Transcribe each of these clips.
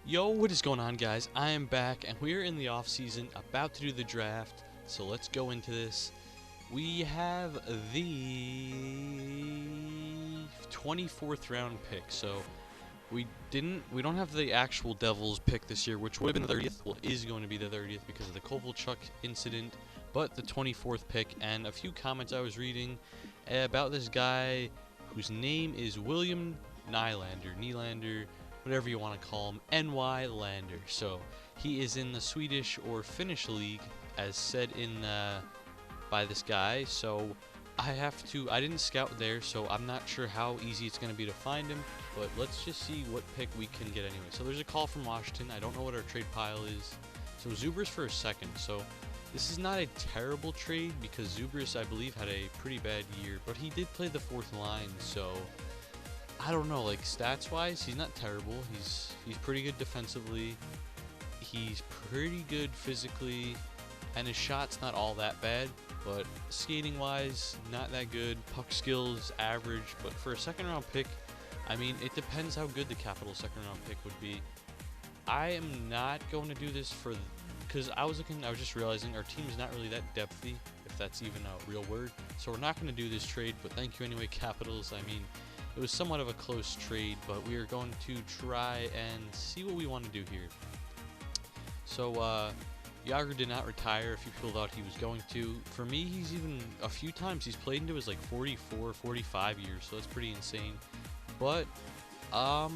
Yo, what is going on, guys? I am back, and we're in the off-season, about to do the draft, so let's go into this. We have the 24th round pick, so we don't have the actual Devils pick this year, which would have been the 30th, well, is going to be the 30th because of the Kovalchuk incident, but the 24th pick, and a few comments I was reading about this guy whose name is William Nylander, whatever you want to call him, NY Lander. So he is in the Swedish or Finnish league, as said in by this guy. So I didn't scout there, so I'm not sure how easy it's going to be to find him. But let's just see what pick we can get anyway. So there's a call from Washington. I don't know what our trade pile is. So Zubris for a second. So this is not a terrible trade because Zubris, I believe, had a pretty bad year, but he did play the fourth line. So I don't know, like stats-wise, he's not terrible. He's pretty good defensively. He's pretty good physically, and his shot's not all that bad. But skating-wise, not that good. Puck skills, average. But for a second-round pick, I mean, it depends how good the Capital second-round pick would be. I am not going to do this because I was just realizing our team is not really that depthy, if that's even a real word. So we're not going to do this trade. But thank you anyway, Capitals. I mean, it was somewhat of a close trade, but we are going to try and see what we want to do here. So, Yager did not retire. A few people thought he was going to. For me, he's even, a few times, he's played into his, like, 44, 45 years, so that's pretty insane. But, I'm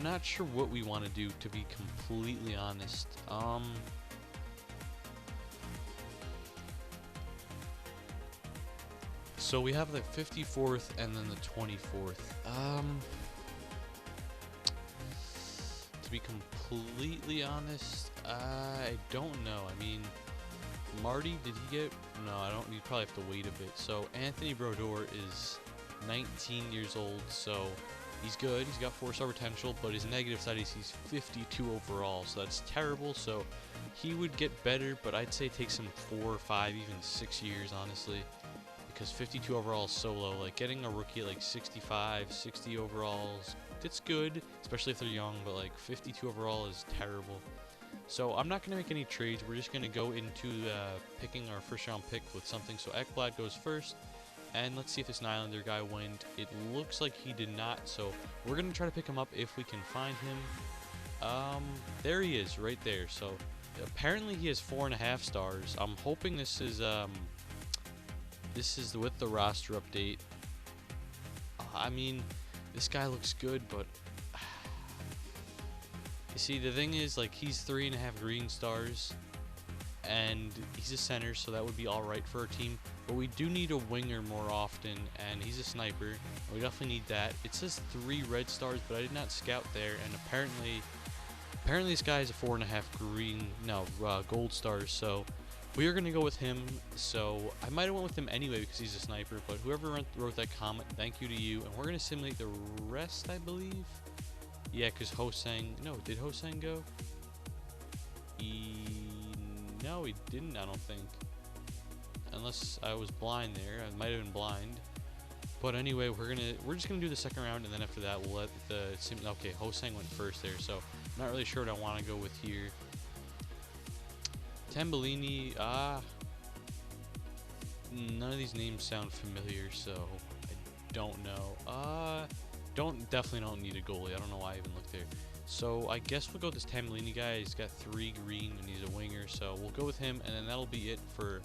not sure what we want to do, to be completely honest. So we have the 54th and then the 24th. To be completely honest, I don't know. I mean, Marty, did he get? No, I don't. You probably have to wait a bit. So Anthony Brodeur is 19 years old, so he's good. He's got 4-star potential, but his negative side is he's 52 overall, so that's terrible. So he would get better, but I'd say it takes him 4, 5, even 6 years, honestly. Because 52 overall is so low. Like, getting a rookie at like 65, 60 overalls, it's good, especially if they're young, but like 52 overall is terrible. So I'm not going to make any trades. We're just going to go into picking our first round pick with something. So Ekblad goes first, and let's see if this Nylander guy went. It looks like he did not, so we're going to try to pick him up if we can find him. There he is, right there. So apparently he has 4.5 stars. I'm hoping this is with the roster update. I mean, this guy looks good, but you see, the thing is, like, he's 3.5 green stars, and he's a center, so that would be all right for our team. But we do need a winger more often, and he's a sniper. We definitely need that. It says 3 red stars, but I did not scout there, and apparently this guy is a 4.5 gold stars. So we are going to go with him. So I might have went with him anyway because he's a sniper, but whoever wrote that comment, thank you to you. And we're going to simulate the rest, I believe. Yeah, because did Hosang go? No, he didn't, I don't think. Unless I was blind there. I might have been blind. But anyway, we're just going to do the second round, and then after that, we'll let okay, Hosang went first there, so I'm not really sure what I want to go with here. Tambellini, none of these names sound familiar, so I don't know. Definitely don't need a goalie. I don't know why I even looked there. So I guess we'll go with this Tambellini guy. He's got 3 green and he's a winger, so we'll go with him, and then that'll be it for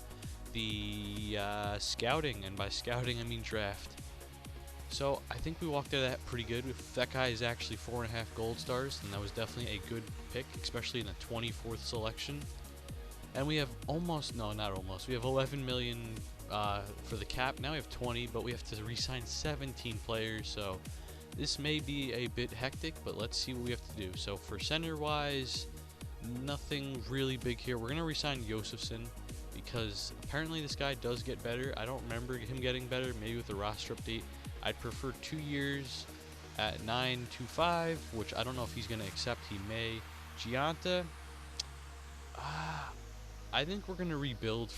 the scouting, and by scouting I mean draft. So I think we walked out of that pretty good. If that guy is actually 4.5 gold stars, then that was definitely a good pick, especially in the 24th selection. And we have we have 11 million for the cap. Now we have 20, but we have to re-sign 17 players, so this may be a bit hectic, but let's see what we have to do. So for center-wise, nothing really big here. We're going to re-sign Josefsson because apparently this guy does get better. I don't remember him getting better, maybe with the roster update. I'd prefer 2 years at 9.25, which I don't know if he's going to accept. He may. Gianta, I think we're going to rebuild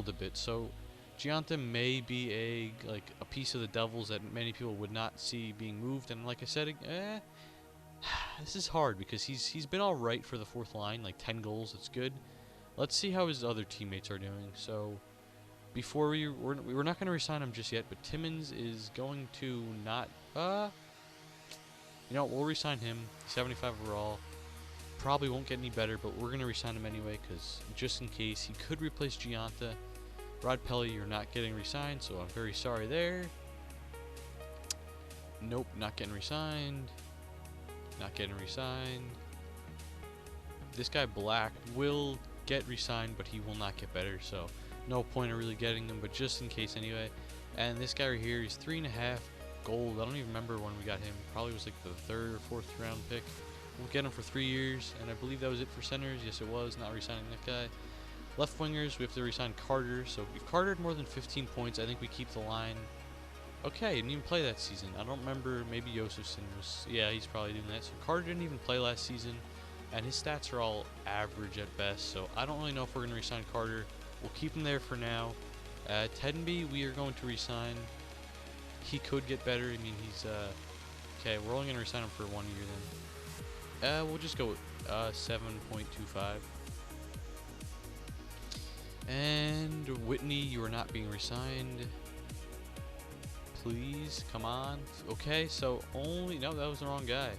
a bit. So Gianta may be a piece of the Devils that many people would not see being moved, and like I said, This is hard because he's been all right for the fourth line, like 10 goals. It's good. Let's see how his other teammates are doing. So before we're not going to resign him just yet, but Timmins is going to not. We'll resign him. 75 overall. Probably won't get any better, but we're going to resign him anyway because just in case he could replace Gianta. Rod Pelly, you're not getting resigned, so I'm very sorry there. Nope, not getting resigned. Not getting resigned. This guy Black will get resigned, but he will not get better, so no point in really getting him, but just in case anyway. And this guy right here, he's 3.5 gold. I don't even remember when we got him. Probably was like the 3rd or 4th round pick. We'll get him for 3 years, and I believe that was it for centers. Yes, it was. Not resigning that guy. Left wingers, we have to resign Carter. So if Carter had more than 15 points, I think we keep the line. Okay, didn't even play that season. I don't remember. Maybe Josefson was. Yeah, he's probably doing that. So Carter didn't even play last season, and his stats are all average at best. So I don't really know if we're going to resign Carter. We'll keep him there for now. Tedenby, we are going to resign. He could get better. I mean, he's okay. We're only going to resign him for 1 year then. We'll just go with 7.25. And Whitney, you are not being resigned. Please, come on. Okay, so only no, that was the wrong guy.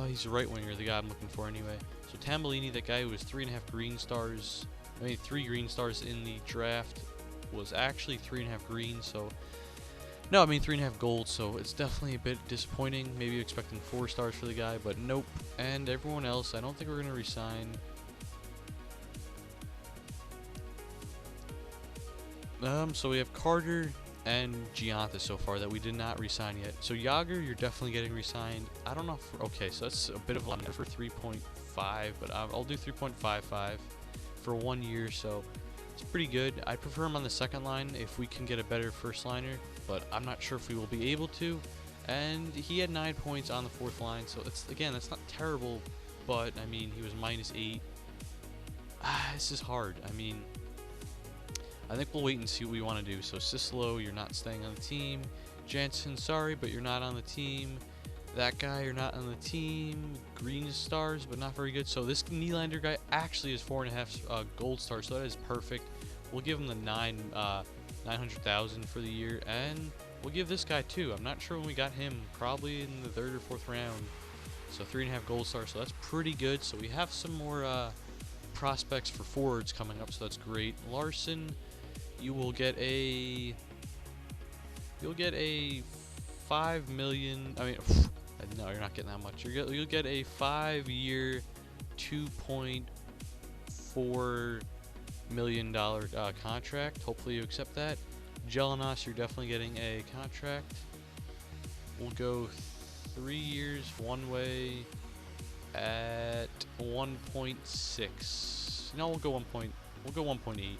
He's a right winger, the guy I'm looking for anyway. So Tambellini, that guy who was 3.5 green stars. I mean, 3 green stars in the draft was actually 3.5 green. So no, I mean 3.5 gold. So it's definitely a bit disappointing. Maybe expecting 4 stars for the guy, but nope. And everyone else, I don't think we're gonna resign. So we have Carter and Gianta so far that we did not resign yet. So Yager, you're definitely getting resigned. I don't know. Okay, so that's a bit of a lot for 3.5, but I'll do 3.55 for 1 year. So it's pretty good. I prefer him on the second line if we can get a better first liner, but I'm not sure if we will be able to. And he had 9 points on the fourth line, so that's not terrible. But I mean, he was -8. This is hard. I mean, I think we'll wait and see what we want to do. So Cicelo, you're not staying on the team. Jansen, sorry, but you're not on the team. That guy, you're not on the team. Green stars, but not very good. So this Nylander guy actually is 4.5 gold stars, so that is perfect. We'll give him the 900,000 for the year, and we'll give this guy 2. I'm not sure when we got him, probably in the 3rd or 4th round. So 3.5 gold stars, so that's pretty good. So we have some more prospects for forwards coming up, so that's great. Larson, you will get a 5 million. I mean, no, you're not getting that much. You'll get a 5-year, $2.4 million contract. Hopefully you accept that. Jelinas, you're definitely getting a contract. We'll go 3 years one way at 1.6. No, we'll go 1.8.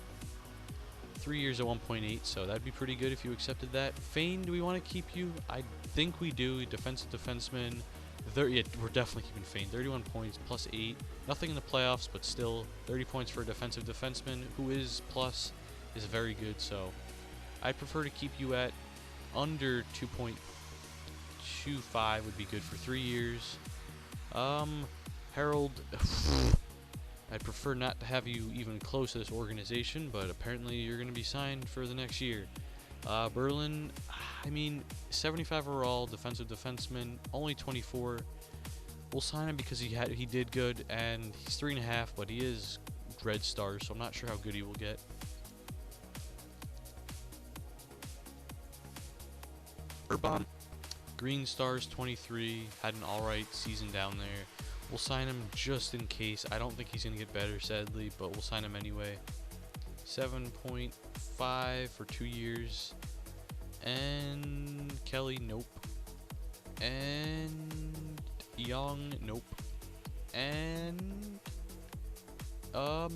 3 years at 1.8, so that'd be pretty good if you accepted that. Fane, do we want to keep you? I think we do. Defensive defenseman. Yeah, we're definitely keeping Fane. 31 points, +8. Nothing in the playoffs, but still 30 points for a defensive defenseman who is plus is very good. So I prefer to keep you at under 2.25 would be good for 3 years. Harold. I'd prefer not to have you even close to this organization, but apparently you're going to be signed for the next year. Berlin, I mean, 75 overall, defensive defenseman, only 24. We'll sign him because he did good, and he's 3.5, but he is red stars, so I'm not sure how good he will get. Urban, green stars, 23, had an alright season down there. We'll sign him just in case. I don't think he's going to get better, sadly, but we'll sign him anyway. 7.5 for 2 years. And Kelly, nope. And Young, nope. And I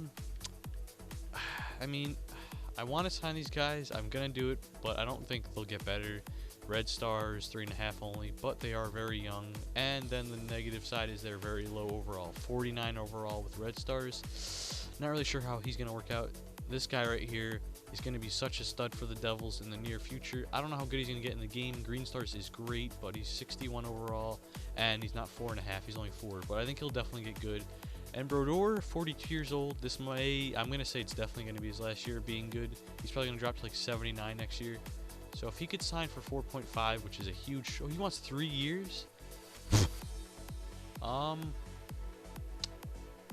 mean, I want to sign these guys. I'm going to do it, but I don't think they'll get better. Red stars, 3.5 only, but they are very young. And then the negative side is they're very low overall. 49 overall with red stars. Not really sure how he's going to work out. This guy right here is going to be such a stud for the Devils in the near future. I don't know how good he's going to get in the game. Green Stars is great, but he's 61 overall, and he's not 4.5. He's only 4, but I think he'll definitely get good. And Brodeur, 42 years old. I'm going to say it's definitely going to be his last year being good. He's probably going to drop to like 79 next year. So if he could sign for 4.5, which is a huge... Oh, he wants 3 years?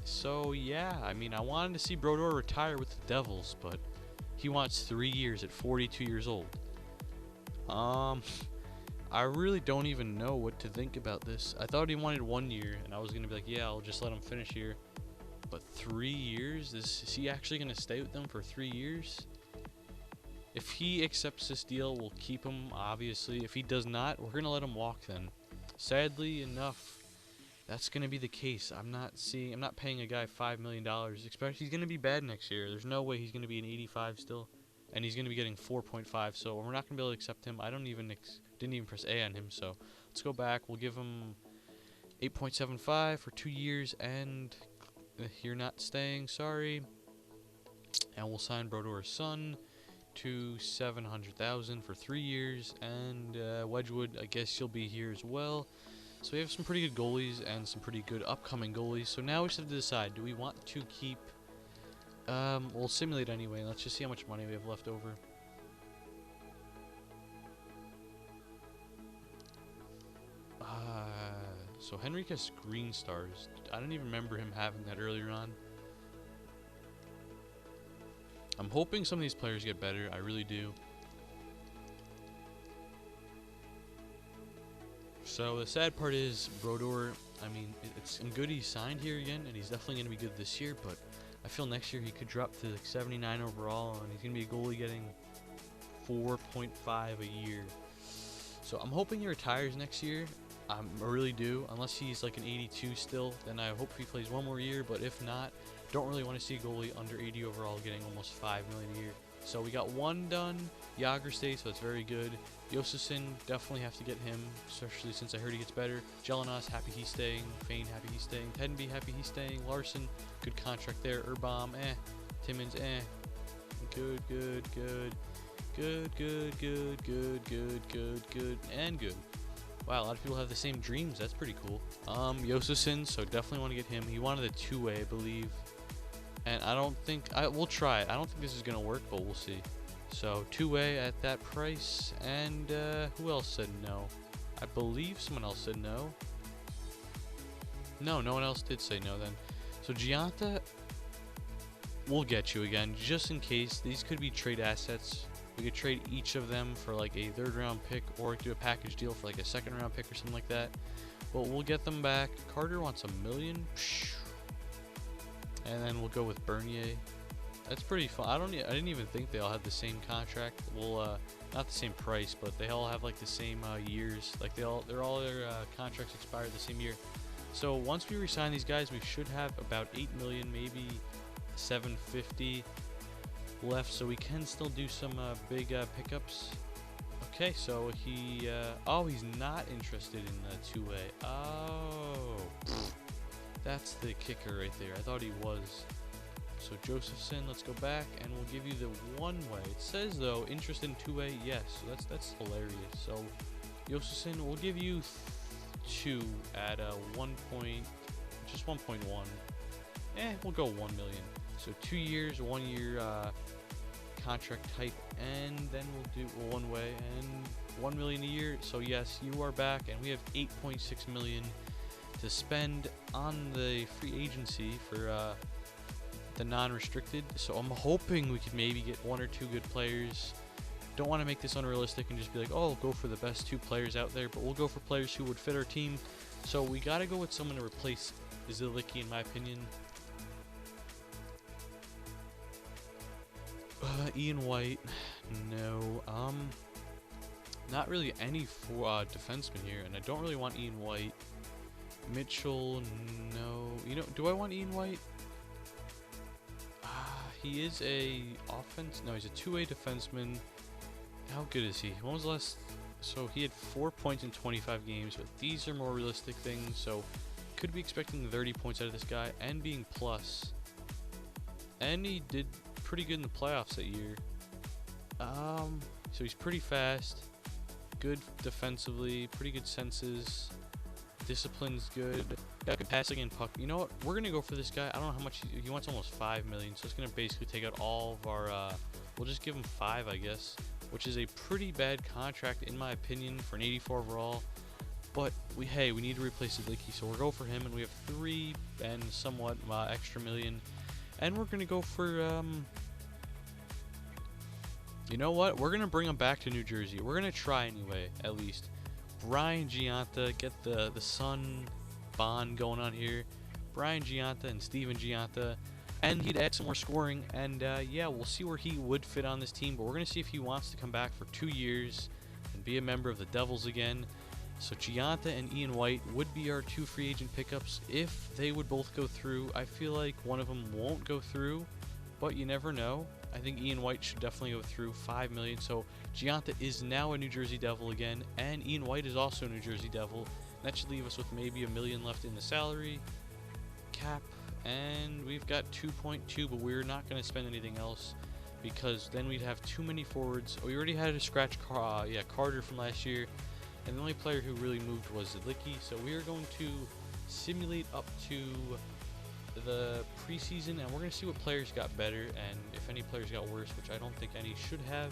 So, yeah. I mean, I wanted to see Brodeur retire with the Devils, but he wants 3 years at 42 years old. I really don't even know what to think about this. I thought he wanted 1 year, and I was going to be like, yeah, I'll just let him finish here. But 3 years? Is he actually going to stay with them for 3 years? If he accepts this deal, we'll keep him, obviously. If he does not, we're going to let him walk then. Sadly enough, that's going to be the case. I'm not paying a guy $5 million. He's going to be bad next year. There's no way he's going to be an 85 still. And he's going to be getting 4.5, so we're not going to be able to accept him. I didn't even press A on him, so let's go back. We'll give him 8.75 for 2 years, and you're not staying, sorry. And we'll sign Brodeur's son to $700,000 for 3 years, and Wedgwood, I guess she'll be here as well. So we have some pretty good goalies and some pretty good upcoming goalies. So now we just have to decide, do we want to keep... we'll simulate anyway. Let's just see how much money we have left over. So Henrik has Green Stars. I don't even remember him having that earlier on. I'm hoping some of these players get better. I really do. So the sad part is Brodeur. I mean, it's good he's signed here again, and he's definitely going to be good this year. But I feel next year he could drop to like 79 overall, and he's going to be a goalie getting 4.5 a year. So I'm hoping he retires next year. I really do. Unless he's like an 82 still, then I hope he plays one more year. But if not, don't really want to see a goalie under 80 overall getting almost $5 million a year. So we got one done. Yager stays, so that's very good. Josefsson, definitely have to get him, especially since I heard he gets better. Jelinas, happy he's staying. Fane, happy he's staying. Tenby, happy he's staying. Larson, good contract there. Urbam, Timmins, Good, good, good. Good, good, good, good, good, good, good, and good. Wow, a lot of people have the same dreams. That's pretty cool. Josefsson, so definitely want to get him. He wanted a two-way, I believe. And I don't think... we'll try it. I don't think this is going to work, but we'll see. So, two-way at that price. And who else said no? I believe someone else said no. No one else did say no then. So, Gianta, we'll get you again, just in case. These could be trade assets. We could trade each of them for like a third-round pick, or do a package deal for like a second-round pick or something like that. But we'll get them back. Carter wants $1 million. And then we'll go with Bernier. That's pretty fun. I didn't even think they all had the same contract. Well, not the same price, but they all have like the same years. Like their contracts expire the same year. So once we resign these guys, we should have about 8 million, maybe 750 left. So we can still do some big pickups. Okay, so he's not interested in the two-way. Oh. That's the kicker right there. I thought he was. So Josefsson, let's go back, and we'll give you the one-way. It says, though, interested in two-way, yes. So that's hilarious. So Josefsson, we'll give you 2 at 1.1. We'll go 1 million. So 2 years, 1 year contract type, and then we'll do one-way and 1 million a year. So yes, you are back, and we have 8.6 million to spend on the free agency for the non-restricted. So I'm hoping we could maybe get 1 or 2 good players. Don't want to make this unrealistic and just be like, oh, go for the best 2 players out there, but we'll go for players who would fit our team. So we got to go with someone to replace Zilicki, in my opinion. Ian White, no. Not really any defenseman here, and I don't really want Ian White. Mitchell, no. You know, do I want Ian White? He is a offense. No, he's a two-way defenseman. How good is he? When was the last? So he had 4 points in 25 games, but these are more realistic things. So could be expecting 30 points out of this guy and being plus. And he did pretty good in the playoffs that year. So he's pretty fast, good defensively, pretty good senses, discipline's good, got good passing and puck. You know what? We're gonna go for this guy. I don't know how much he wants, almost 5 million. So it's gonna basically take out all of our. We'll just give him 5, I guess, which is a pretty bad contract in my opinion for an 84 overall. But we need to replace DekeaSaurusRex, so we'll go for him, and we have 3 and somewhat extra million, and we're gonna go for you know what? We're gonna bring him back to New Jersey. We're gonna try anyway, at least. Brian Giunta, get the Sun bond going on here. Brian Giunta and Steven Giunta, and he'd add some more scoring. And yeah, we'll see where he would fit on this team. But we're gonna see if he wants to come back for 2 years and be a member of the Devils again. So Giunta and Ian White would be our 2 free agent pickups if they would both go through. I feel like one of them won't go through, but you never know. I think Ian White should definitely go through 5 million. So Giunta is now a New Jersey Devil again, and Ian White is also a New Jersey Devil. That should leave us with maybe $1 million left in the salary cap, and we've got 2.2, but we're not going to spend anything else because then we'd have too many forwards. We already had to scratch Carter from last year, and the only player who really moved was DekeaSaurusRex. So we are going to simulate up to the preseason, and we're going to see what players got better and if any players got worse, which I don't think any should have.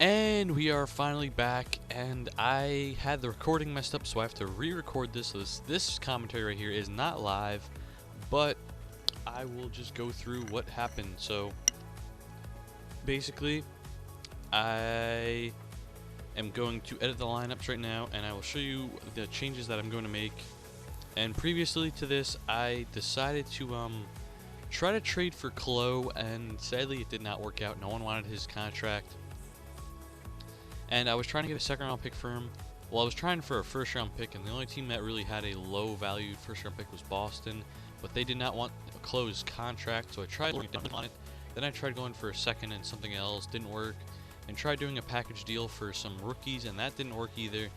And we are finally back, and I had the recording messed up, so I have to re-record this. So this commentary right here is not live, but I will just go through what happened. So basically, I am going to edit the lineups right now, and I will show you the changes that I'm going to make. And previously to this, I decided to try to trade for Klo, and sadly it did not work out. No one wanted his contract. And I was trying to get a second-round pick for him. Well, I was trying for a first-round pick, and the only team that really had a low-valued first-round pick was Boston. But they did not want Klo's contract, so I tried looking down on it. Then I tried going for a second and something else, didn't work. And tried doing a package deal for some rookies, and that didn't work either.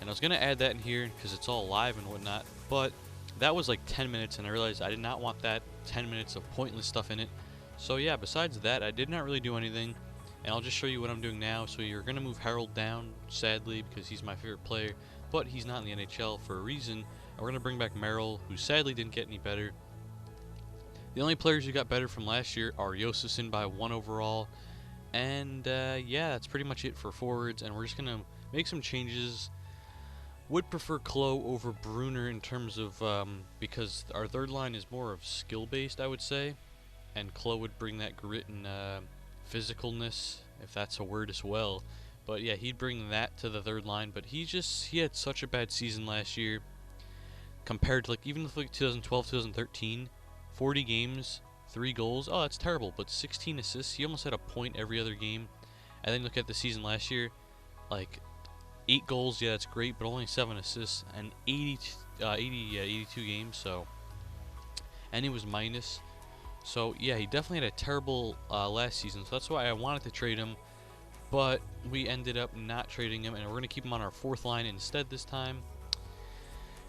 And I was going to add that in here because it's all live and whatnot. But that was like 10 minutes, and I realized I did not want that 10 minutes of pointless stuff in it. So yeah, besides that, I did not really do anything. And I'll just show you what I'm doing now. So you're going to move Harold down, sadly, because he's my favorite player. But he's not in the NHL for a reason. And we're going to bring back Merrill, who sadly didn't get any better. The only players who got better from last year are Offseason by 1 overall. And yeah, that's pretty much it for forwards. And we're just going to make some changes. Would prefer Klo over Bruner in terms of, because our third line is more of skill-based, I would say. And Klo would bring that grit and physicalness, if that's a word as well. But yeah, he'd bring that to the third line. But he had such a bad season last year compared to like even like 2012, 2013, 40 games, 3 goals. Oh, that's terrible. But 16 assists. He almost had a point every other game. And then look at the season last year, like 8 goals. Yeah, that's great, but only 7 assists and 82 games. So, and he was minus. So yeah, he definitely had a terrible last season, so that's why I wanted to trade him, but we ended up not trading him, and we're going to keep him on our 4th line instead this time.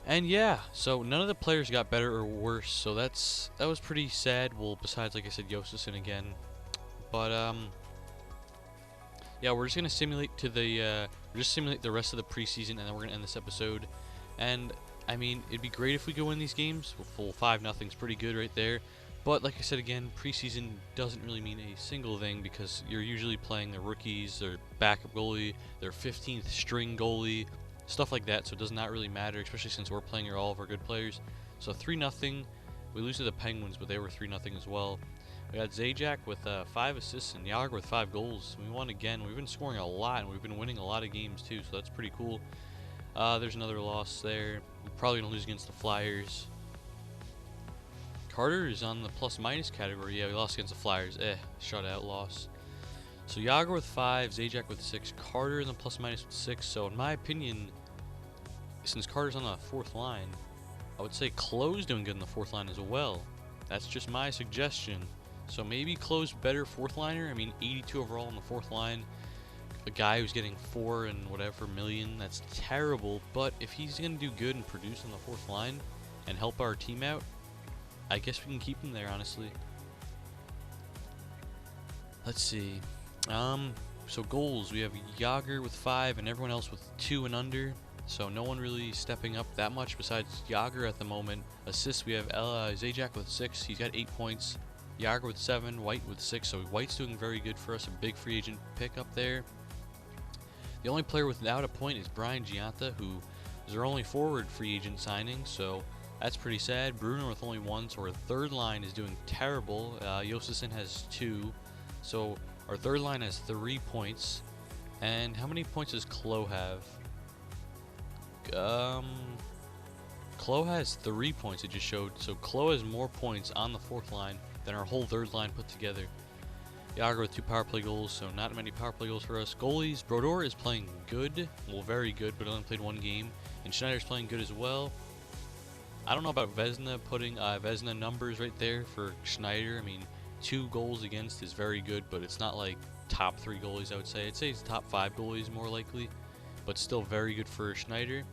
And yeah, so none of the players got better or worse, so that was pretty sad. Well, besides, like I said, Offseason again. But yeah, we're just going to simulate simulate the rest of the preseason, and then we're going to end this episode. And I mean, it'd be great if we go win these games. Full 5-0 is pretty good right there. But like I said again, preseason doesn't really mean a single thing because you're usually playing the rookies, their backup goalie, their 15th string goalie, stuff like that. So it does not really matter, especially since we're playing all of our good players. So 3-0, we lose to the Penguins, but they were 3-0 as well. We got Zajac with 5 assists and Yager with 5 goals. We won again. We've been scoring a lot, and we've been winning a lot of games too, so that's pretty cool. There's another loss there. We're probably going to lose against the Flyers. Carter is on the plus-minus category. Yeah, we lost against the Flyers. Shutout loss. So Yager with 5, Zajac with 6, Carter in the plus-minus with 6. So in my opinion, since Carter's on the 4th line, I would say Klo's doing good in the 4th line as well. That's just my suggestion. So maybe Klo's better 4th liner. I mean, 82 overall on the 4th line. A guy who's getting 4 and whatever million, that's terrible. But if he's going to do good and produce on the 4th line and help our team out, I guess we can keep him there, honestly. Let's see. So goals, we have Yager with 5 and everyone else with 2 and under. So no one really stepping up that much besides Yager at the moment. Assists, we have Zajac with 6. He's got 8 points. Yager with 7. White with 6. So White's doing very good for us. A big free agent pick up there. The only player without a point is Brian Gianta, who is our only forward free agent signing. So that's pretty sad. Bruno with only 1. So our third line is doing terrible. Yosison has 2. So our third line has 3 points. And how many points does Klo have? Klo has 3 points, it just showed. So Klo has more points on the fourth line than our whole third line put together. Yager with 2 power play goals, so not many power play goals for us. Goalies, Brodeur is playing good. Well, very good, but only played 1 game. And Schneider's playing good as well. I don't know about Vezina putting Vezina numbers right there for Schneider. I mean, 2 goals against is very good, but it's not like top 3 goalies, I would say. I'd say it's top 5 goalies more likely, but still very good for Schneider.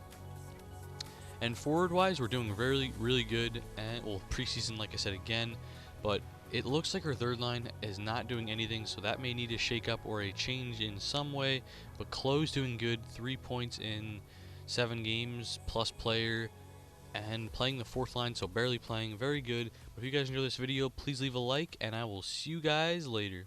And forward-wise, we're doing really good. And well, preseason, like I said again, but it looks like our third line is not doing anything, so that may need a shake-up or a change in some way. But Klo's doing good, 3 points in 7 games, plus player, and playing the fourth line, so barely playing, very good. But if you guys enjoyed this video, please leave a like, and I will see you guys later.